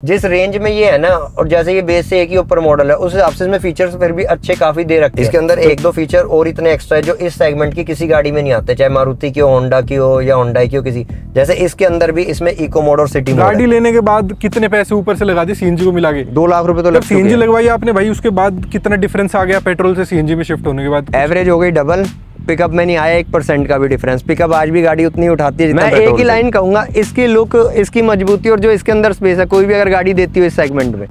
जिस रेंज में ये है ना, और जैसे ये बेस से एक ही ऊपर मॉडल है, उस हिसाब से इसमें फीचर्स फिर भी अच्छे काफी दे रखे हैं। इसके अंदर एक दो फीचर और इतने एक्स्ट्रा है जो इस सेगमेंट की किसी गाड़ी में नहीं आते, चाहे मारुति की हो, होंडा की हो या होंडाई की हो किसी। जैसे इसके अंदर भी इसमें इको मोड और सिटी मोड। गाड़ी लेने के बाद कितने पैसे ऊपर से लगा दिए सीएनजी को मिला के? 2 लाख रुपए तो लग चुके हैं। सीएनजी लगवाई आपने भाई, उसके बाद कितना डिफरेंस आ गया पेट्रोल से सीएनजी में शिफ्ट होने के बाद? एवरेज हो गई डबल, पिकअप में नहीं आया 1% का भी डिफरेंस। पिकअप आज भी गाड़ी उतनी उठाती है। मैं एक ही लाइन कहूंगा, इसकी लुक, इसकी मजबूती और जो इसके अंदर स्पेस है, कोई भी अगर गाड़ी देती हो इस सेगमेंट में।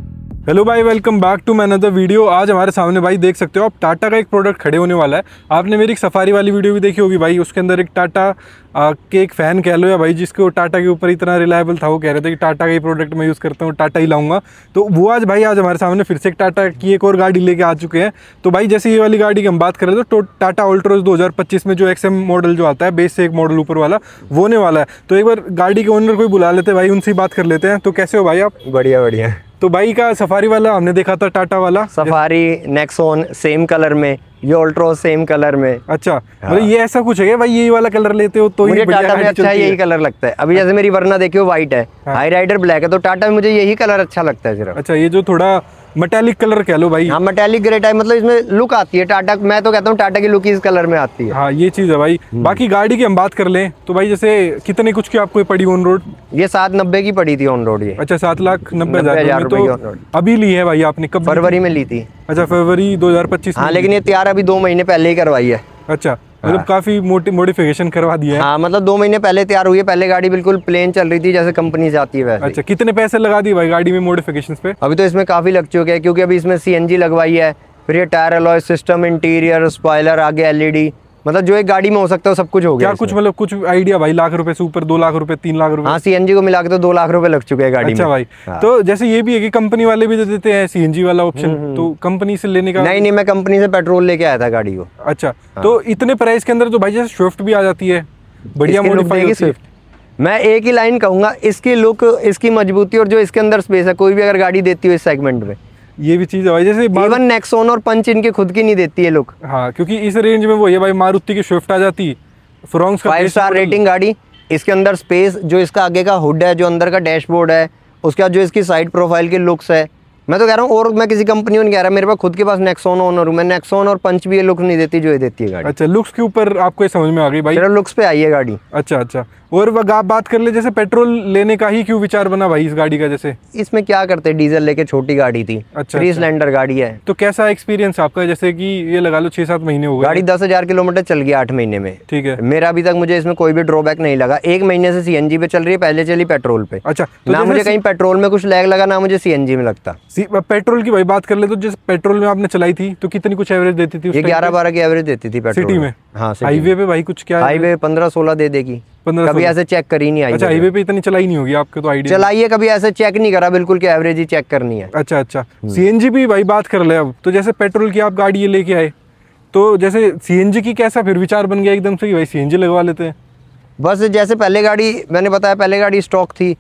हेलो भाई, welcome back to my another video. आज हमारे सामने भाई देख सकते हो आप, टाटा का एक प्रोडक्ट खड़े होने वाला है। आपने मेरी एक सफारी वाली वीडियो भी देखी होगी भाई, उसके अंदर एक टाटा के एक फ़ैन कह लो या भाई जिसको टाटा के ऊपर इतना रिलायबल था, वो कह रहे थे कि टाटा का ही प्रोडक्ट मैं यूज़ करता हूँ, टाटा ही लाऊंगा। तो वो आज हमारे सामने फिर से एक टाटा की एक और गाड़ी लेके आ चुके हैं। तो भाई जैसे ये वाली गाड़ी की हम बात करें तो टाटा अल्ट्रोज 2025 में जो XM मॉडल जो आता है, बेस से एक मॉडल ऊपर वाला, वो होने वाला है। तो एक बार गाड़ी के ओनर को ही बुला लेते हैं भाई, उनसे बात कर लेते हैं। तो कैसे हो भाई आप? बढ़िया बढ़िया। तो भाई का सफारी वाला हमने देखा था, टाटा वाला सफारी, नेक्सॉन सेम कलर में, ये अल्ट्रोज सेम कलर में। अच्छा, मतलब ये ऐसा कुछ है भाई, यही वाला कलर लेते हो तो मुझे टाटा में अच्छा यही कलर लगता है। अभी जैसे मेरी वरना देखियो व्हाइट है, हाई राइडर ब्लैक है, तो टाटा में मुझे यही कलर अच्छा लगता है सिर्फ। अच्छा, ये जो थोड़ा मेटालिक कलर कह लो भाई। हाँ, मेटालिक ग्रे टाइप, मतलब इसमें लुक आती है टाटा। मैं तो कहता हूँ टाटा की लुक इस कलर में आती है। हाँ, ये चीज़ है भाई। बाकी गाड़ी की हम बात कर लें तो भाई जैसे कितने कुछ की आपको पड़ी ऑन रोड? ये 790 की पड़ी थी ऑन रोड। ये अच्छा, 7,90,000 तो अभी ली है भाई आपने? कब? फरवरी में ली थी। अच्छा, फरवरी 2025 में। हाँ, लेकिन ये तैयार अभी 2 महीने पहले ही करवाई है। अच्छा, मतलब काफी मॉडिफिकेशन करवा दिया है। हाँ, मतलब 2 महीने पहले तैयार हुई है। पहले गाड़ी बिल्कुल प्लेन चल रही थी जैसे कंपनी से आती है वैसे। अच्छा, कितने पैसे लगा दिए भाई गाड़ी में मॉडिफिकेशन पे? अभी तो इसमें काफी लग चुके हैं, क्योंकि अभी इसमें CNG लगवाई है, फिर ये tyre alloy system, interior, spoiler, आगे LED, मतलब जो एक गाड़ी में हो सकता है सब कुछ हो गया। क्या कुछ मतलब कुछ आइडिया भाई? लाख रुपए से ऊपर, 2 लाख रुपए, 3 लाख रुपए? हाँ, CNG को मिला के तो 2 लाख रुपए लग चुके हैं गाड़ी में। अच्छा भाई, तो जैसे ये भी है कि कंपनी वाले भी दे देते हैं CNG वाला ऑप्शन, तो कंपनी से लेने का? नहीं, मैं कंपनी से पेट्रोल लेके आया था गाड़ी को। अच्छा, तो इतने प्राइस के अंदर तो भाई जैसे स्विफ्ट भी आ जाती है, बढ़िया मॉडिफाई स्विफ्ट। मैं एक ही लाइन कहूंगा, इसकी लुक, इसकी मजबूती और जो इसके अंदर स्पेस है, कोई भी अगर गाड़ी देती हो इस सेगमेंट में। ये भी चीज है भाई, जैसे इवन नेक्सॉन और पंच इनकी खुद की नहीं देती है लुक। हाँ, क्योंकि इस रेंज में वो ये भाई मारुति की स्विफ्ट आ जाती, फ्रोंक्स का 5 स्टार रेटिंग गाड़ी। इसके अंदर स्पेस, जो इसका आगे का हुड है, जो अंदर का डैशबोर्ड है, उसके बाद जो इसकी साइड प्रोफाइल की लुक्स है, मैं तो कह रहा हूँ, और मैं किसी कंपनी में नहीं कह रहा, मेरे पास खुद के पास नेक्सॉन ओनर हूँ मैं, नेक्सॉन और पंच भी ये लुक नहीं देती जो ये देती है गाड़ी। अच्छा, लुक्स के ऊपर आपको ये समझ में आ गई भाई? सिर्फ लुक्स पे आई है गाड़ी। अच्छा अच्छा, और आप बात कर ले जैसे पेट्रोल लेने का ही क्यों विचार बना भाई इस गाड़ी का? जैसे इसमें क्या करते, डीजल लेके, छोटी गाड़ी थी। अच्छा, 3 सिलेंडर गाड़ी है। तो कैसा एक्सपीरियंस आपका? जैसे कि ये लगा लो 6-7 महीने हो गए, गाड़ी 10,000 किलोमीटर चल गया 8 महीने में। ठीक है, मेरा अभी तक मुझे इसमें कोई भी ड्रॉबैक नहीं लगा। 1 महीने से CNG पे चल रही है, पहले चली पेट्रोल पे। अच्छा, तो ना मुझे कहीं पेट्रोल में कुछ लैग लगा, ना मुझे CNG में लगता। पेट्रोल की भाई बात कर ले तो जैसे पेट्रोल में आपने चलाई थी तो कितनी कुछ एवरेज देती थी? ये 11-12 की एवरेज देती थी पेट्रोल सिटी में। हाँ, हाईवे पे भाई कुछ क्या? हाईवे 15-16 दे देगी। 15 कभी ऐसे चेक करी नहीं आई। अच्छा, हाईवे पे इतनी चलाई नहीं होगी आपके तो आइडिया? चलाइए, कभी ऐसे चेक नहीं करा, बिल्कुल की एवरेज ही चेक करनी है। अच्छा अच्छा, CNG भी भाई बात कर ले अब तो, जैसे पेट्रोल की आप गाड़ी ये लेके आए तो जैसे CNG की कैसा फिर विचार बन गया एकदम से कि भाई CNG लगवा लेते हैं? बस जैसे पहले गाड़ी मैंने बताया, पहले गाड़ी स्टॉक थी,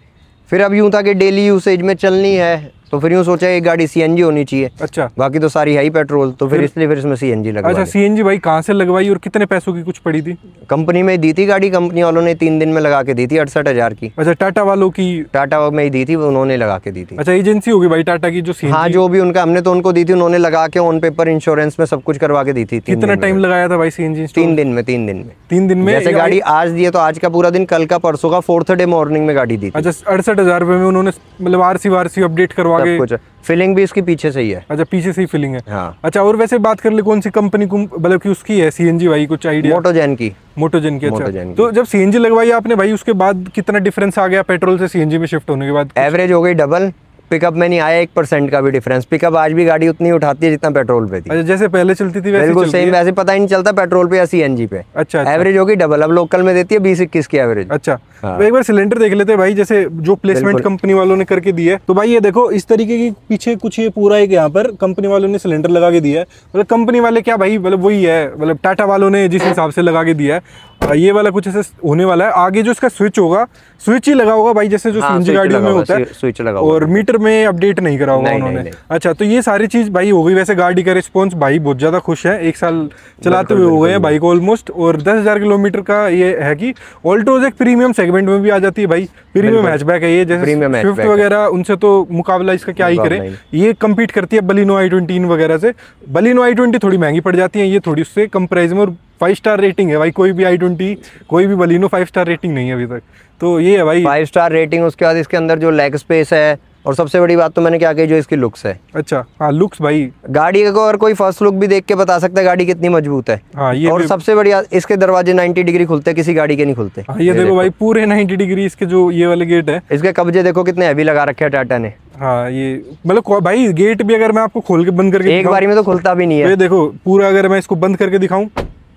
फिर अब यूँ था कि डेली यूसेज में चलनी है, तो फिर यूँ सोचा एक गाड़ी CNG होनी चाहिए। अच्छा, बाकी तो सारी है ही पेट्रोल, तो फिर इसलिए फिर इसमें CNG लगवा। अच्छा, CNG भाई कहाँ से लगवाई और कितने पैसों की कुछ पड़ी थी? कंपनी में दी थी गाड़ी, कंपनी वालों ने 3 दिन में लगा के दी थी 68,000 की। अच्छा, टाटा वालों की? टाटा में ही दी थी, उन्होंने लगा के दी थी। अच्छा, एजेंसी होगी भाई टाटा की जो CNG? हाँ, जो भी उनका, हमने तो उनको दी थी, उन्होंने लगा के ऑन पेपर इंश्योरेंस में सब कुछ करवा के दी थी। कितना टाइम लगाया था भाई CNG? 3 दिन में। 3 दिन में 3 दिन में जैसे गाड़ी आज दी है तो आज का पूरा दिन, कल का परसों का 4th डे मॉर्निंग में गाड़ी दी थी। अच्छा, 68,000 रुपए में उन्होंने मतलब RC अपडेट करवा के कुछ। फिलिंग भी इसकी पीछे से ही है। अच्छा, पीछे से ही फिलिंग है। हाँ। अच्छा, और वैसे बात कर ले कौन सी कंपनी को मतलब कि उसकी है CNG भाई, कुछ आइडिया? मोटोजेन की। मोटोजेन की। अच्छा, तो जब CNG लगवाई आपने भाई, उसके बाद कितना डिफरेंस आ गया पेट्रोल से CNG में शिफ्ट होने के बाद? एवरेज हो गई डबल, पिकअप में नहीं आया 1% का भी डिफरेंस। पिकअप आज भी गाड़ी उतनी उठाती है जितना पेट्रोल पे थी। अच्छा, जैसे पहले चलती थी वैसे बिल्कुल सेम, वैसे पता ही नहीं चलता पेट्रोल पे या CNG पे। अच्छा, एवरेज होगी डबल, अब लोकल में देती है 20-21 की एवरेज। अच्छा, तो एक बार सिलेंडर देख लेते हैं भाई, जैसे जो प्लेसमेंट कंपनी वालों ने करके दी है। तो भाई ये देखो इस तरीके की पीछे कुछ ये पूरा एक यहाँ पर कंपनी वालों ने सिलेंडर लगा के दिया है। मतलब कंपनी वाले क्या भाई, मतलब वही है, मतलब टाटा वालों ने जिस हिसाब से लगा के दिया है ये वाला कुछ ऐसे होने वाला है। आगे जो इसका स्विच होगा, स्विच ही लगा होगा भाई, जैसे जो CNG गाड़ियों में होता है, स्विच लगा, और मीटर में अपडेट नहीं करा होगा उन्होंने। अच्छा, तो ये सारी चीज भाई हो गई। वैसे गाड़ी का रिस्पॉन्स भाई बहुत ज्यादा खुश है, 1 साल चलाते हुए हो गए हैं बाइक ऑलमोस्ट, और 10,000 किलोमीटर का ये है कि अल्ट्रोज एक प्रीमियम सेगमेंट में भी आ जाती है भाई। प्रीमियम हैचबैक है ये, जैसे स्विफ्ट वगैरह उनसे तो मुकाबला इसका क्या ही करे। ये कम्पीट करती है बलिनो i20 वगैरह से। बलिनो i20 थोड़ी महंगी पड़ जाती है, ये थोड़ी उससे कम प्राइस में, और 5 स्टार रेटिंग है भाई। कोई भी i20 कोई भी बलिनो 5 स्टार रेटिंग नहीं है अभी तक, तो ये है भाई 5 स्टार रेटिंग। उसके बाद इसके अंदर जो लेग स्पेस है, और सबसे बड़ी बात तो मैंने क्या कही, जो इसकी लुक्स है। अच्छा हाँ, लुक्स भाई गाड़ी को अगर कोई फर्स्ट लुक भी देख के बता सकता है गाड़ी कितनी मजबूत है। हाँ, ये और सबसे बढ़िया इसके दरवाजे 90 डिग्री खुलते हैं, किसी गाड़ी के नहीं खुलते। हाँ, ये देखो भाई पूरे 90 डिग्री इसके जो ये वाले गेट है। इसके कब्जे देखो कितने हैवी लगा रखे हैं टाटा ने। हाँ, ये मतलब भाई गेट भी अगर मैं आपको खोल के बंद करके एक बारी में तो खुलता भी नहीं है। ये देखो पूरा, अगर मैं इसको बंद करके दिखाऊं,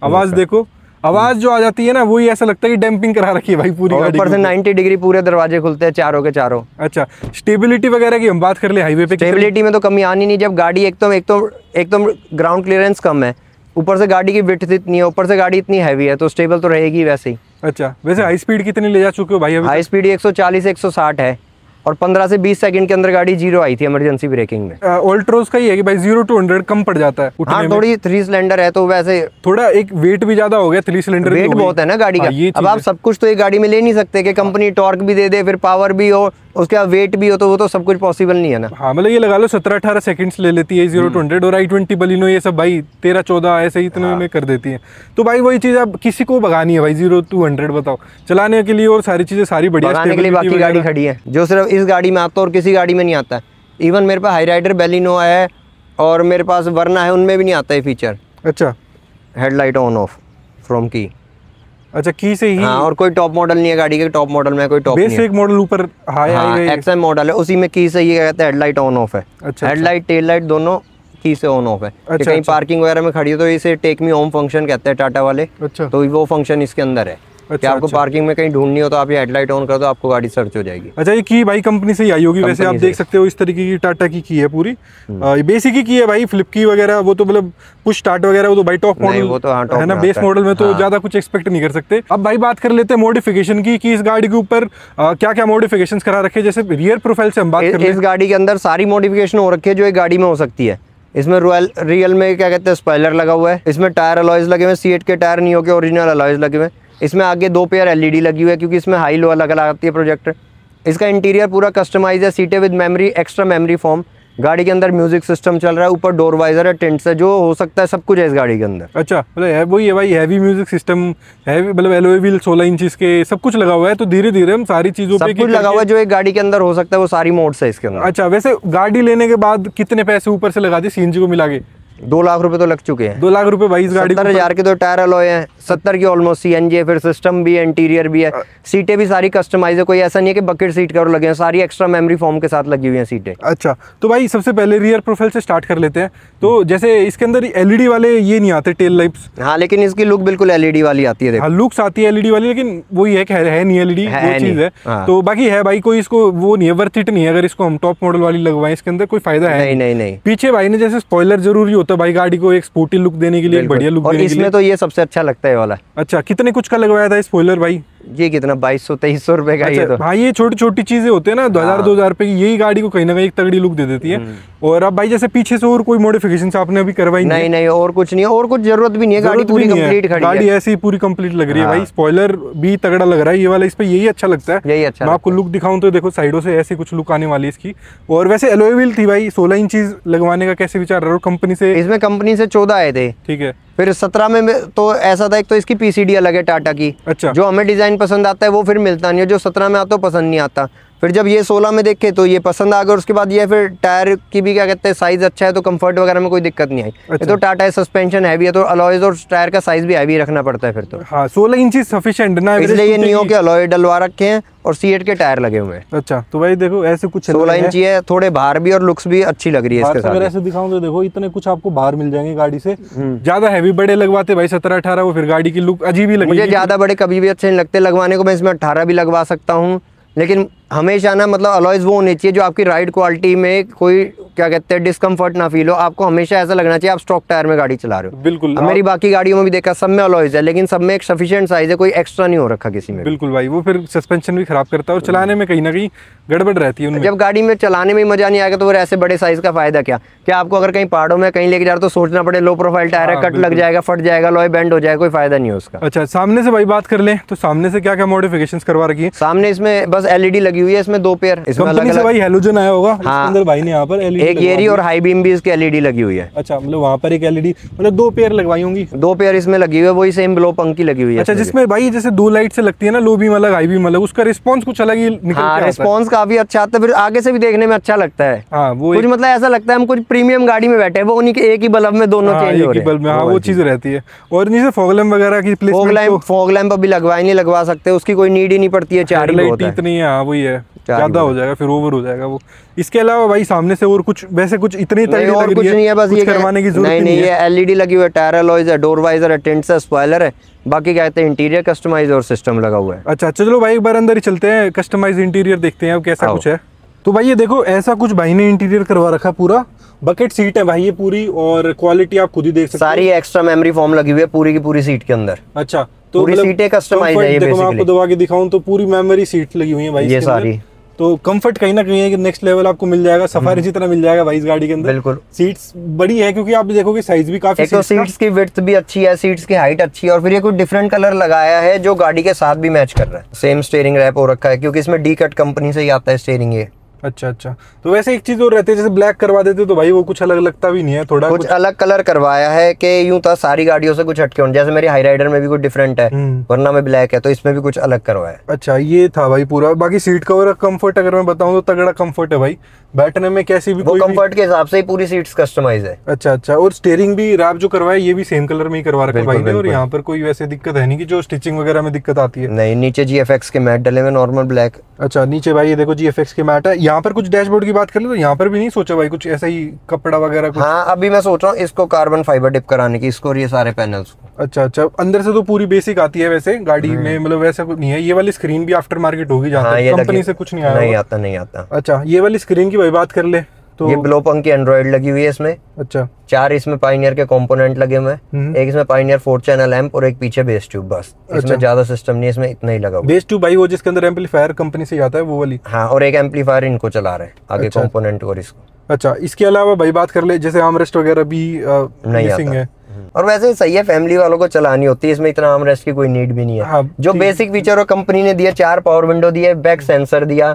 आवाज देखो, आवाज जो आ जाती है ना, वही ऐसा लगता है कि डैम्पिंग करा रखी है भाई पूरी गाड़ी। ऊपर से 90 डिग्री पूरे दरवाजे खुलते हैं, चारों के चारों। अच्छा, स्टेबिलिटी वगैरह की हम बात कर ले हाईवे पे, स्टेबिलिटी में तो कमी आनी नहीं। जब गाड़ी एकदम ग्राउंड क्लियरेंस कम है, ऊपर से गाड़ी की विड्थ इतनी है, ऊपर से गाड़ी इतनी हैवी है, तो स्टेबल तो रहेगी वैसे ही। अच्छा, वैसे हाई स्पीड कितनी ले जा चुके हो भाई अभी? हाई स्पीड 140 से 160 है, और 15 से 20 सेकंड के अंदर गाड़ी 0 आई थी इमरजेंसी ब्रेकिंग में। ऑल्ट्रोज का ही है कि भाई 0 to 100 कम पड़ जाता है। हाँ, थोड़ी 3 सिलेंडर है तो वैसे थोड़ा एक वेट भी ज्यादा हो गया, 3 सिलेंडर वेट बहुत है ना गाड़ी का। अब आप सब कुछ तो एक गाड़ी में ले नहीं सकते कि कंपनी टॉर्क भी दे दे, फिर पावर भी हो, उसके बाद वेट भी हो, तो वो तो सब कुछ पॉसिबल नहीं है ना। हाँ, मतलब ये लगा लो 17-18 सेकंड्स ले लेती है 0 to 100, और i20 बलिनो ये सब भाई 13-14 ऐसे ही इतने में कर देती है। तो भाई वही चीज अब किसी को भगानी है भाई 0 to 100, बताओ, चलाने के लिए और सारी चीजें सारी बढ़िया, भगाने के लिए बाकी गाड़ी खड़ी है जो सिर्फ इस गाड़ी में आता है और किसी गाड़ी में नहीं आता है। इवन मेरे पास हाई राइडर बेलिनो है और मेरे पास वरना है, उनमें भी नहीं आता है फीचर। अच्छा, हेडलाइट ऑन ऑफ फ्रॉम की। अच्छा, की से ही। हाँ, और कोई टॉप मॉडल नहीं है गाड़ी के। टॉप मॉडल में कोई टॉप नहीं है, बेसिक मॉडल ऊपर हाई एक्सएम मॉडल है, उसी में की से ये कहते हैं हेडलाइट ऑन ऑफ है। अच्छा, हेडलाइट टेल लाइट दोनों की से ऑन ऑफ है। अच्छा, कहीं पार्किंग वगैरह में खड़ी हो तो इसे टेक मी होम फंक्शन कहते हैं टाटा वाले। अच्छा, तो वो फंक्शन इसके अंदर है। कि आपको पार्किंग में कहीं ढूंढनी हो तो आप ये हेडलाइट ऑन कर दो, आपको गाड़ी सर्च हो जाएगी। अच्छा, ये की भाई कंपनी से ही आई होगी वैसे, आप देख सकते हो इस तरीके की टाटा की है पूरी। बेसिक की है भाई, फ्लिप की वगैरह वो तो मतलब पुश स्टार्ट वगैरह वो तो भाई टॉप मॉडल है ना, बेस मॉडल में तो ज्यादा कुछ एक्सपेक्ट नहीं कर सकते। अब भाई बात कर लेते हैं मॉडिफिकेशन की, कि इस गाड़ी के ऊपर क्या क्या मॉडिफिकेशन करा रखे। जैसे रियर प्रोफाइल से हम बात कर, इस गाड़ी के अंदर सारी मॉडिफिकेशन हो रखी है जो एक गाड़ी में हो सकती है। इसमें रियल में क्या कहते हैं स्पॉइलर लगा हुआ है। इसमें टायर अलॉयज लगे हुए हैं, सीएट के टायर नियो के ओरिजिनल अलॉयज लगे हुए हैं। इसमें आगे 2 पेयर एलईडी लगी हुई है क्योंकि इसमें हाई लो अलग अलग आती है प्रोजेक्टर। इसका इंटीरियर पूरा कस्टमाइज है, सीटें with memory, extra memory form. गाड़ी के अंदर म्यूजिक सिस्टम चल रहा है, ऊपर डोर वाइजर है, टेंट्स है, जो हो सकता है सब कुछ है इस गाड़ी के अंदर। अच्छा, मतलब वही है भाई, हैवी म्यूजिक सिस्टम, हैवी मतलब एलॉय व्हील 16 इंच के सब कुछ लगा हुआ है। तो धीरे धीरे हम सारी चीजों पे कुछ लगा हुआ है जो एक गाड़ी के अंदर हो सकता है, वो सारी मोड्स है इसके अंदर। अच्छा, वैसे गाड़ी लेने के बाद कितने पैसे ऊपर से लगा दी सीएनजी को मिला के? 2 लाख रुपए तो लग चुके हैं। 2 लाख रुपए भाई इस गाड़ी 70,000 के तो टायर अलॉय हैं, 70 की ऑलमोस्ट सीएनजी है, फिर सिस्टम भी है, इंटीरियर भी है, सीटें भी सारी कस्टमाइज है। कोई ऐसा नहीं है कि बकेट सीट कवर लगे हैं, सारी एक्स्ट्रा मेमोरी फॉर्म के साथ लगी हुई हैं सीटें। अच्छा, तो भाई सबसे पहले रियर प्रोफाइल से स्टार्ट कर लेते हैं। तो जैसे इसके अंदर एलईडी वाले ये नहीं आते टेल लाइट्स। हाँ, लेकिन इसकी लुक बिल्कुल एलईडी वाली आती है। हाँ, लुक्स आती है एलईडी वाली, लेकिन वही है कि है नहीं एलईडी, वो चीज है। हाँ। तो बाकी है भाई, कोई इसको वो नहीं है, वर्थ इट नहीं है अगर इसको हम टॉप मॉडल वाली लगवाएं, इसके अंदर कोई फायदा है नहीं। पीछे भाई ने जैसे स्पॉइलर जरूरी होता है भाई गाड़ी को एक स्पोर्टी लुक देने के लिए, बढ़िया लुक देने के लिए। इसमें तो ये सबसे अच्छा लगता है वाला। अच्छा, कितने कुछ का लगवाया था स्पॉइलर भाई? ये कितना 2200-2300 रुपए का। अच्छा, ये तो हाँ, ये छोटी छोटी चीजें होते हैं ना, 2000-2000 रुपए की, यही गाड़ी को कहीं ना कहीं एक तगड़ी लुक दे देती है। और अब भाई जैसे पीछे से और कोई मॉडिफिकेशन आपने अभी करवाई नहीं, और कुछ नहीं है, और कुछ जरूरत भी नहीं है। गाड़ी पूरी कंप्लीट खड़ी है, गाड़ी ऐसी पूरी कंप्लीट लग रही है भाई। स्पॉइलर भी तगड़ा लग रहा है ये वाला, इस पे यही अच्छा लगता है। यही अच्छा। मैं आपको लुक दिखाऊं तो देखो साइडों से ऐसी कुछ लुक आने वाली है इसकी। और वैसे एलॉय व्हील थी भाई 16 इंच लगवाने का कैसे विचार रहा हो कंपनी से? इसमें कंपनी से 14 आए थे, ठीक है। फिर 17 में तो ऐसा था, एक तो इसकी पीसीडी अलग है टाटा की। अच्छा, जो हमें डिजाइन पसंद आता है वो फिर मिलता नहीं है, जो 17 में आता है पसंद नहीं आता। फिर जब ये 16 में देखे तो ये पसंद आ गया। उसके बाद ये फिर टायर की भी क्या कहते हैं साइज अच्छा है, तो कंफर्ट वगैरह में कोई दिक्कत नहीं आई। अच्छा। ये तो टाटा है, सस्पेंशन हैवी है, तो अलॉयज और टायर का साइज भी हैवी रखना पड़ता है फिर तो। हाँ, 16 इंच सफिशिएंट ना, इसलिए ये नियो के अलॉय डलवा रखे हैं और सीएट के टायर लगे हुए हैं। अच्छा, तो भाई देखो ऐसे कुछ 16 इंच है, थोड़े बाहर भी और लुक्स भी अच्छी लग रही है इसके साथ। अगर ऐसे दिखाऊं तो देखो इतने कुछ आपको बाहर मिल जाएंगे गाड़ी से। ज्यादा हैवी बड़े लगवाते भाई 17-18, वो फिर गाड़ी की लुक अजीब ही लगेगी। मुझे ज्यादा बड़े कभी भी अच्छे नहीं लगते लगवाने को। मैं इसमें 18 भी लगवा सकता हूँ, लेकिन हमेशा ना मतलब अलॉयज वो होनी चाहिए जो आपकी राइड क्वालिटी में कोई क्या कहते हैं डिस्कम्फर्ट ना फील हो। आपको हमेशा ऐसा लगना चाहिए आप स्टॉक टायर में गाड़ी चला रहे हो। बिल्कुल। मेरी बाकी गाड़ियों में भी देखा, सब में अलॉयज है, लेकिन सब में एक सफिशिएंट साइज है, कोई एक्स्ट्रा नहीं हो रखा किसी में। बिल्कुल भाई, वो फिर सस्पेंशन भी खराब करता है और चलाने में कहीं ना कहीं गड़बड़ रहती है उनमें। जब गाड़ी में चलाने में मजा नहीं आएगा तो फिर ऐसे बड़े साइज का फायदा क्या। क्या आपको अगर कहीं पहाड़ों में कहीं लेके जा रहे तो सोचना पड़े लो प्रोफाइल टायर है, कट लग जाएगा, फट जाएगा, लॉय बेंड हो जाएगा, कोई फायदा नहीं है उसका। अच्छा, सामने से भाई बात कर ले तो सामने से क्या क्या मॉडिफिकेशंस करवा रखी है? सामने इसमें बस एलईडी लगी हुई है, इसमें 2 पेयर इसमें कंपनी से भाई हेलोजन आया होगा। हाँ, अंदर भाई ने यहाँ पर एलईडी एक येरी और हाई बीम भी इसकी एलईडी लगी हुई है। अच्छा, मतलब वहाँ पर एक एलईडी, मतलब 2 पेयर लगवाई होंगी। 2 पेयर इसमें लगी हुई है, वही सेम ब्लो पंख की लगी हुई है। अच्छा, जिसमें भाई जैसे 2 लाइट से लगती है ना, लो बीम अलग हाई बीम अलग, उसका रिस्पॉन्स कुछ अलग ही निकल के आता है। रिस्पॉन्स काफी अच्छा आता है, फिर आगे से भी देखने में अच्छा लगता है। हाँ, वो कुछ मतलब ऐसा लगता है हम कुछ प्रीमियम गाड़ी में बैठे हैं, वो उन्हीं के एक ही बल्ब में दोनों चेंज हो रहे हैं। हाँ, वो चीज रहती है। और नीचे फॉग लैंप वगैरह की प्लेसमेंट, फॉग लैंप अभी लगवाए नहीं लगवा सकते, उसकी कोई नीड ही नहीं पड़ती है, 4 ही होता है। इतनी है। हाँ, वही है, ज्यादा हो जाएगा फिर ओवर हो जाएगा वो। इसके अलावा भाई सामने से और कुछ वैसे कुछ इतनी तगड़ी लग रही नहीं है, बस ये करवाने की जरूरत नहीं है। एलईडी लगी हुई है, टायर अलॉयज है, डोर वाइजर है, टिंट्स है, स्पॉइलर है, बाकी कहते हैं इंटीरियर कस्टमाइज और सिस्टम लगा हुआ है। अच्छा, चलो भाई एक बार अंदर ही चलते हैं, कस्टमाइज इंटीरियर देखते हैं अब कैसा कुछ है। तो भाई ये देखो, ऐसा कुछ भाई ने इंटीरियर करवा रखा, पूरा बकेट सीट है भाई ये पूरी, और क्वालिटी आप खुद ही देख सकते हो। सारी एक्स्ट्रा मेमोरी फोम लगी हुई है पूरी की पूरी सीट के अंदर। अच्छा, तो पूरी सीटें कस्टमाइज है ये देखो, मैं बेसिकली आपको दबा के दिखाऊं तो पूरी मेमोरी सीट लगी हुई है भाई ये सारी। तो कंफर्ट कहीं ना कहीं है कि नेक्स्ट लेवल आपको मिल जाएगा, सफारी जितना मिल जाएगा भाई इस गाड़ी के अंदर। बिल्कुल, सीट्स बड़ी है क्योंकि आप देखोगे साइज भी काफी। एक तो सीट्स की विड्थ भी अच्छी है, सीट्स की हाइट अच्छी है, और फिर ये कुछ डिफरेंट कलर लगाया है जो गाड़ी के साथ भी मैच कर रहा है। सेम स्टीयरिंग रैप हो रखा है क्योंकि इसमें डी कट कंपनी से ही आता है स्टीयरिंग ये। अच्छा अच्छा, तो वैसे एक चीज और रहती है, जैसे ब्लैक करवा देते तो भाई वो कुछ अलग लगता भी नहीं है, थोड़ा कुछ अलग कलर करवाया है कि यूं था सारी गाड़ियों से कुछ हटके होने, जैसे मेरी हाई राइडर में भी कुछ डिफरेंट है, वरना में ब्लैक है, तो इसमें भी कुछ अलग करवाया है। अच्छा, ये था भाई पूरा। बाकी सीट कवर कंफर्ट अगर मैं बताऊं तो तगड़ा कंफर्ट है भाई, बैठने में कैसी भी कोई कंफर्ट के हिसाब से ही पूरी सीट्स कस्टमाइज है। अच्छा अच्छा, और स्टीयरिंग भी रैप जो करवाया ये भी सेम कलर में ही करवा रखा है भाई ने, और यहाँ पर कोई वैसे दिक्कत है नहीं कि जो स्टिचिंग वगैरह में दिक्कत आती है। नहीं, नीचे जीएफएक्स के मैट डले हुए नॉर्मल ब्लैक। अच्छा, नीचे भाई ये देखो जीएफएक्स के मैट है। यहाँ पर कुछ डैशबोर्ड की बात कर ले तो यहाँ पर भी नहीं सोचा भाई कुछ ऐसा ही कपड़ा वगैरह कुछ? हाँ, अभी मैं सोच रहा हूँ इसको कार्बन फाइबर डिप कराने की, इसको और ये सारे पैनल्स को। अच्छा अच्छा, अंदर से तो पूरी बेसिक आती है वैसे गाड़ी में, मतलब वैसा कुछ नहीं है। ये वाली स्क्रीन भी आफ्टर मार्केट होगी जहाँ तक कंपनी से कुछ नहीं आया? नहीं आता। अच्छा, ये वाली स्क्रीन की भाई बात कर ले तो ये ब्लो पंख की एंड्रॉइड लगी हुई है इसमें। अच्छा, 4 इसमें पायनियर के कंपोनेंट लगे हुए हैं, एक इसमें पायनियर 4 चैनल एम्प और एक पीछे बेस ट्यूब, बस। इसमें ज्यादा सिस्टम नहीं है, इसमें इतना ही लगा हुआ। बेस ट्यूब भाई वो जिसके अंदर एम्पलीफायर कंपनी से आता है वो वाली? हाँ, और एक एम्पलीफायर इनको चला रहे हैं आगे कंपोनेंट और इसको। अच्छा, इसके अलावा भाई बात कर ले जैसे आर्मरेस्ट वगैरह भी नहीं आता है। और वैसे सही है, फैमिली वालों को चलानी होती है, इसमें इतना आर्मरेस्ट की कोई नीड भी नहीं है। हाँ, जो बेसिक फीचर और कंपनी ने दिया, 4 पावर विंडो दिए, बैक सेंसर दिया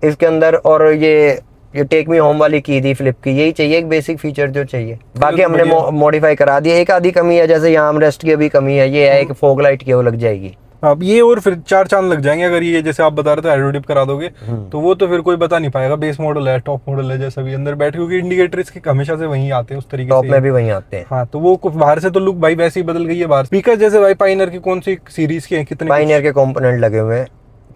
इसके अंदर, और ये टेक मी होम वाली की थी फ्लिप की, यही चाहिए एक बेसिक फीचर जो चाहिए। बाकी हमने मॉडिफाई करा दिया। एक आधी कमी है, जैसे यहाँ आर्मरेस्ट की अभी कमी है, ये है एक फॉग लाइट की, वो लग जाएगी। अब ये और फिर 4 चांद लग जाएंगे अगर ये जैसे आप बता रहे थे एरोडिप करा दोगे तो वो तो फिर कोई बता नहीं पाएगा बेस मॉडल है टॉप मॉडल है जैसा भी अंदर बैठ, क्योंकि इंडिकेटर इसके हमेशा से वहीं आते हैं उस तरीके से, टॉप में भी वहीं आते हैं। हाँ, तो वो बाहर से तो लुक भाई वैसे ही बदल गई है बाहर। स्पीकर जैसे भाई पायनियर की कौन सी सीरीज के हैं, कितने पायनियर के कंपोनेंट लगे हुए हैं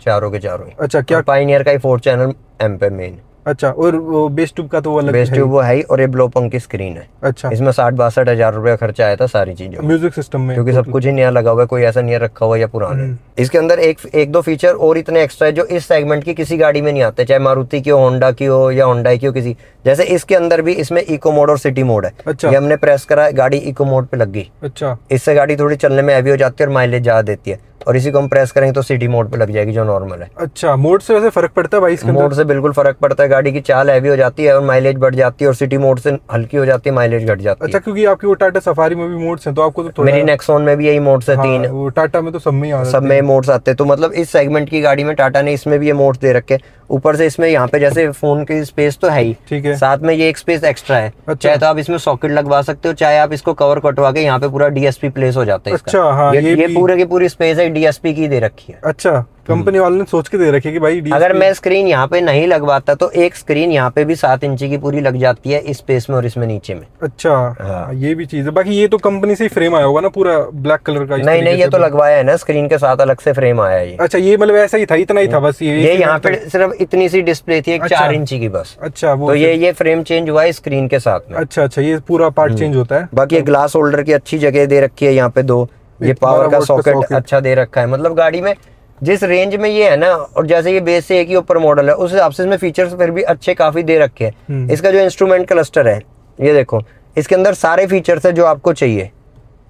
चारों के चारों। अच्छा, क्या पायनियर का ही 4 चैनल एम्प है मेन। अच्छा, और वो बेस ट्यूब का तो वो अलग बेस ट्यूब वो है, और ये ब्लो पंख की स्क्रीन है। अच्छा, इसमें 60-62 हजार रुपया खर्चा आया था सारी चीजों म्यूजिक सिस्टम में, क्योंकि सब कुछ ही नया लगा हुआ है, कोई ऐसा नहीं रखा हुआ या पुराना। इसके अंदर एक दो फीचर और इतने एक्स्ट्रा है जो इस सेगमेंट की किसी गाड़ी में नहीं आते, चाहे मारुति की हो, होंडा की हो या होंडाई की हो किसी। जैसे इसके अंदर भी इसमें इको मोड और सिटी मोड है। अच्छा, ये हमने प्रेस करा, गाड़ी इको मोड पे लग गई। अच्छा, इससे गाड़ी थोड़ी चलने में हैवी हो जाती है और माइलेज ज्यादा देती है, और इसी को हम प्रेस करेंगे तो सिटी मोड पे लग जाएगी जो नॉर्मल है। अच्छा, मोड से वैसे फर्क पड़ता है भाई इसके मोड से बिल्कुल फर्क पड़ता है, गाड़ी की चाल हैवी हो जाती है और माइलेज बढ़ जाती है, और सिटी मोड से हल्की हो जाती है, माइलेज घट जाती है। अच्छा, क्योंकि आपकी वो टाटा सफारी में भी मोड्स हैं तो आपको तो थोड़ा, मेरी नेक्सॉन में भी यही मोड्स है। हाँ, 3 वो टाटा में तो सब में सब में मोड्स आते हैं। तो मतलब इस सेगमेंट की गाड़ी में टाटा ने इसमें भी ये मोड्स दे रखे। ऊपर से इसमें यहाँ पे जैसे फोन की स्पेस तो है ही, ठीक है, साथ में ये एक स्पेस एक्स्ट्रा है। अच्छा, चाहे तो आप इसमें सॉकेट लगवा सकते हो, चाहे आप इसको कवर कटवा के यहाँ पे पूरा डीएसपी प्लेस हो जाता है इसका। अच्छा, हाँ, ये पूरे की पूरी स्पेस है डीएसपी की दे रखी है। अच्छा, कंपनी वाले ने सोच के दे रखी है कि भाई अगर मैं स्क्रीन यहाँ पे नहीं लगवाता तो एक स्क्रीन यहाँ पे भी 7 इंची की पूरी लग जाती है इस स्पेस में और इसमें नीचे में। अच्छा, हाँ, ये भी चीज है। बाकी ये तो कंपनी से ही फ्रेम आया होगा ना पूरा ब्लैक कलर का? नहीं, ये तो लगवाया है ना, स्क्रीन के साथ अलग से फ्रेम आया है। अच्छा, ये मतलब ऐसा ही था, इतना ही था बस? ये यहाँ पे सिर्फ इतनी सी डिस्प्ले थी, एक 4 इंची की बस। अच्छा, वो तो ये फ्रेम चेंज हुआ है स्क्रीन के साथ में। अच्छा अच्छा, ये पूरा पार्ट चेंज होता है। बाकी ग्लास होल्डर की अच्छी जगह दे रखी है यहाँ पे 2, ये पावर का सॉकेट अच्छा दे रखा है। मतलब गाड़ी में जिस रेंज में ये है ना, और जैसे ये बेस से एक ही ऊपर मॉडल है, उस हिसाब से इसमें फीचर्स फिर भी अच्छे काफी दे रखे हैं। इसका जो इंस्ट्रूमेंट क्लस्टर है, ये देखो, इसके अंदर सारे फीचर्स है जो आपको चाहिए।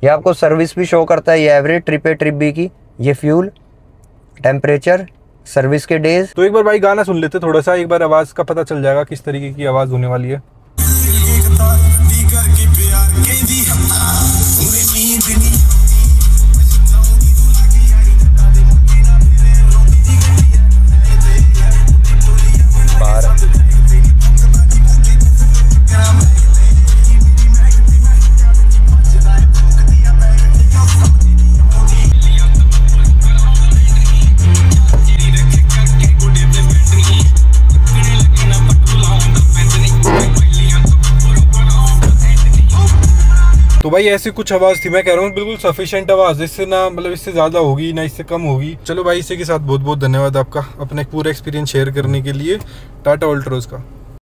ये आपको सर्विस भी शो करता है, ये average trip A trip B की, ये फ्यूल, टेम्परेचर, सर्विस के डेज। तो एक बार भाई गाना सुन लेते थोड़ा सा, एक बार आवाज का पता चल जाएगा किस तरीके की आवाज होने वाली है। तो भाई ऐसी कुछ आवाज़ थी, मैं कह रहा हूँ बिल्कुल सफिशिएंट आवाज़, इससे ना मतलब इससे ज़्यादा होगी ना इससे कम होगी। चलो भाई, इसी के साथ बहुत बहुत धन्यवाद आपका अपना एक पूरा एक्सपीरियंस शेयर करने के लिए टाटा अल्ट्रोज का।